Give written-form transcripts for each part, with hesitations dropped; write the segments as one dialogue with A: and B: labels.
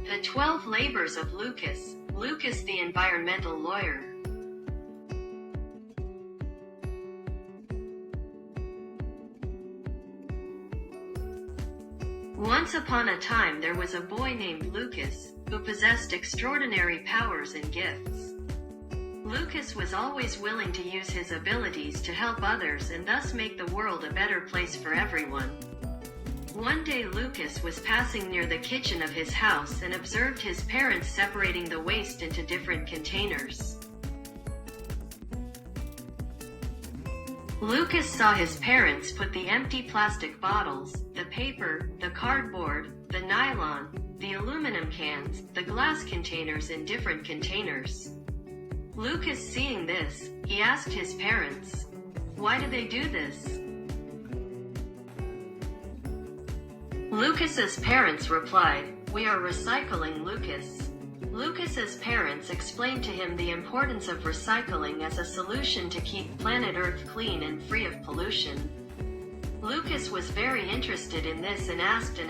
A: The 12 Labors of Lucas, Lucas the environmental lawyer. Once upon a time there was a boy named Lucas, who possessed extraordinary powers and gifts. Lucas was always willing to use his abilities to help others and thus make the world a better place for everyone. One day Lucas was passing near the kitchen of his house and observed his parents separating the waste into different containers. Lucas saw his parents put the empty plastic bottles, the paper, the cardboard, the nylon, the aluminum cans, the glass containers in different containers. Lucas, seeing this, he asked his parents, "Why do they do this?" Lucas's parents replied, "We are recycling, Lucas." Lucas's parents explained to him the importance of recycling as a solution to keep planet Earth clean and free of pollution. Lucas was very interested in this and asked.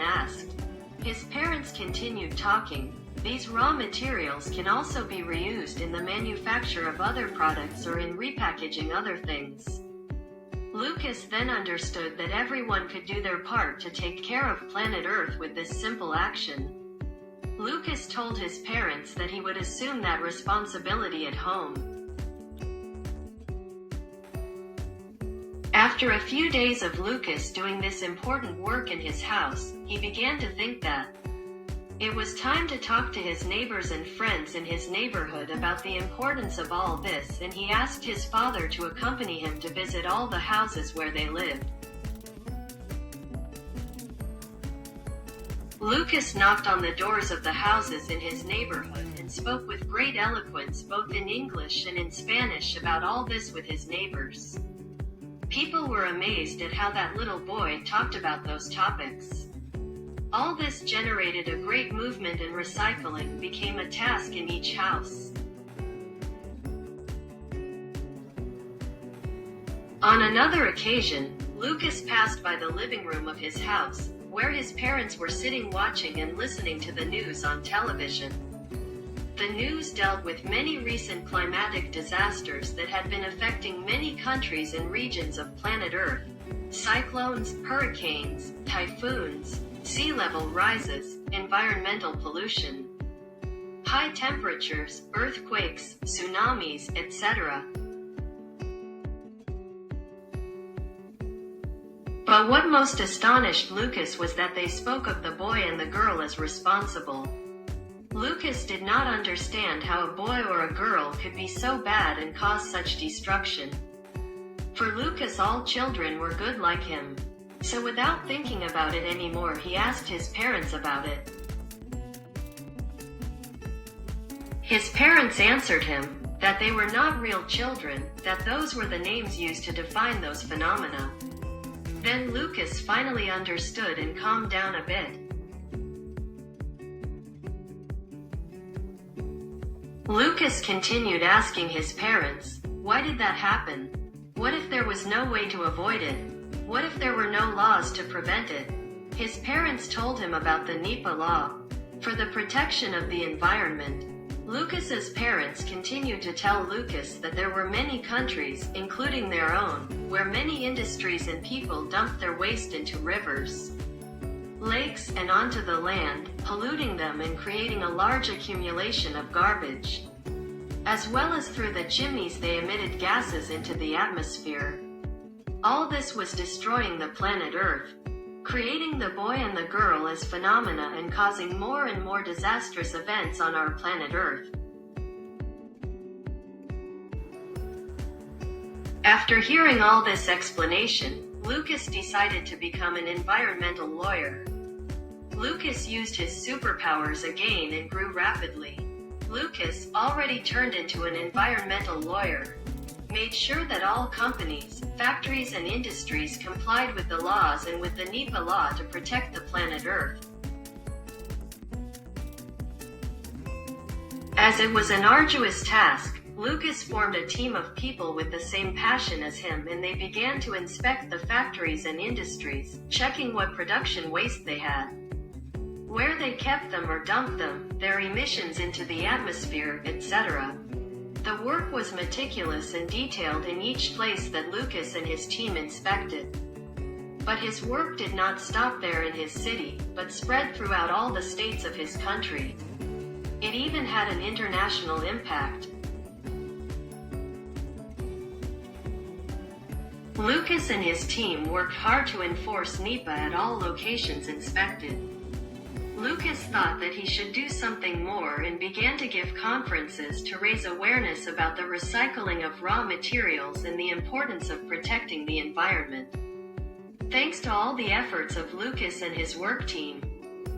A: His parents continued talking. These raw materials can also be reused in the manufacture of other products or in repackaging other things. Lucas then understood that everyone could do their part to take care of planet Earth with this simple action. Lucas told his parents that he would assume that responsibility at home. After a few days of Lucas doing this important work in his house, he began to think that it was time to talk to his neighbors and friends in his neighborhood about the importance of all this, and he asked his father to accompany him to visit all the houses where they lived. Lucas knocked on the doors of the houses in his neighborhood and spoke with great eloquence both in English and in Spanish about all this with his neighbors. People were amazed at how that little boy talked about those topics. All this generated a great movement, and recycling became a task in each house. On another occasion, Lucas passed by the living room of his house, where his parents were sitting watching and listening to the news on television. The news dealt with many recent climatic disasters that had been affecting many countries and regions of planet Earth: cyclones, hurricanes, typhoons, sea level rises, environmental pollution, high temperatures, earthquakes, tsunamis, etc. But what most astonished Lucas was that they spoke of the boy and the girl as responsible. Lucas did not understand how a boy or a girl could be so bad and cause such destruction. For Lucas, all children were good like him. So without thinking about it anymore, he asked his parents about it. His parents answered him that they were not real children, that those were the names used to define those phenomena. Then Lucas finally understood and calmed down a bit. Lucas continued asking his parents, why did that happen? What if there was no way to avoid it? What if there were no laws to prevent it? His parents told him about the NEPA law for the protection of the environment. Lucas's parents continued to tell Lucas that there were many countries, including their own, where many industries and people dumped their waste into rivers, lakes, and onto the land, polluting them and creating a large accumulation of garbage. As well as through the chimneys they emitted gases into the atmosphere. All this was destroying the planet Earth, creating the boy and the girl as phenomena and causing more and more disastrous events on our planet Earth. After hearing all this explanation, Lucas decided to become an environmental lawyer. Lucas used his superpowers again and grew rapidly. Lucas, already turned into an environmental lawyer, made sure that all companies, factories and industries complied with the laws and with the NEPA law to protect the planet Earth. As it was an arduous task, Lucas formed a team of people with the same passion as him, and they began to inspect the factories and industries, checking what production waste they had. where they kept them or dumped them, their emissions into the atmosphere, etc. The work was meticulous and detailed in each place that Lucas and his team inspected. But his work did not stop there in his city, but spread throughout all the states of his country. It even had an international impact. Lucas and his team worked hard to enforce NEPA at all locations inspected. Lucas thought that he should do something more and began to give conferences to raise awareness about the recycling of raw materials and the importance of protecting the environment. Thanks to all the efforts of Lucas and his work team,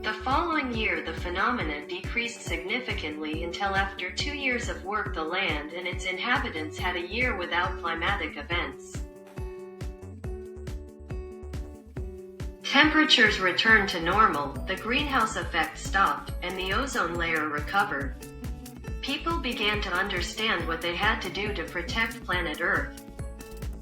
A: the following year the phenomenon decreased significantly until after 2 years of work the land and its inhabitants had a year without climatic events. Temperatures returned to normal, the greenhouse effect stopped, and the ozone layer recovered. People began to understand what they had to do to protect planet Earth.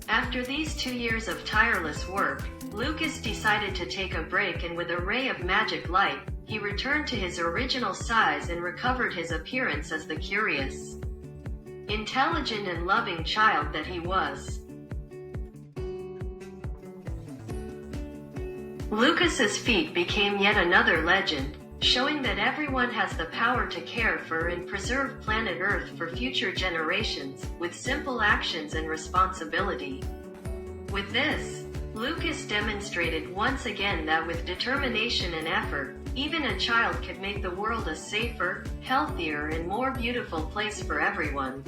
A: After these 2 years of tireless work, Lucas decided to take a break, and with a ray of magic light, he returned to his original size and recovered his appearance as the curious, intelligent and loving child that he was. Lucas's feat became yet another legend, showing that everyone has the power to care for and preserve planet Earth for future generations, with simple actions and responsibility. With this, Lucas demonstrated once again that with determination and effort, even a child could make the world a safer, healthier and more beautiful place for everyone.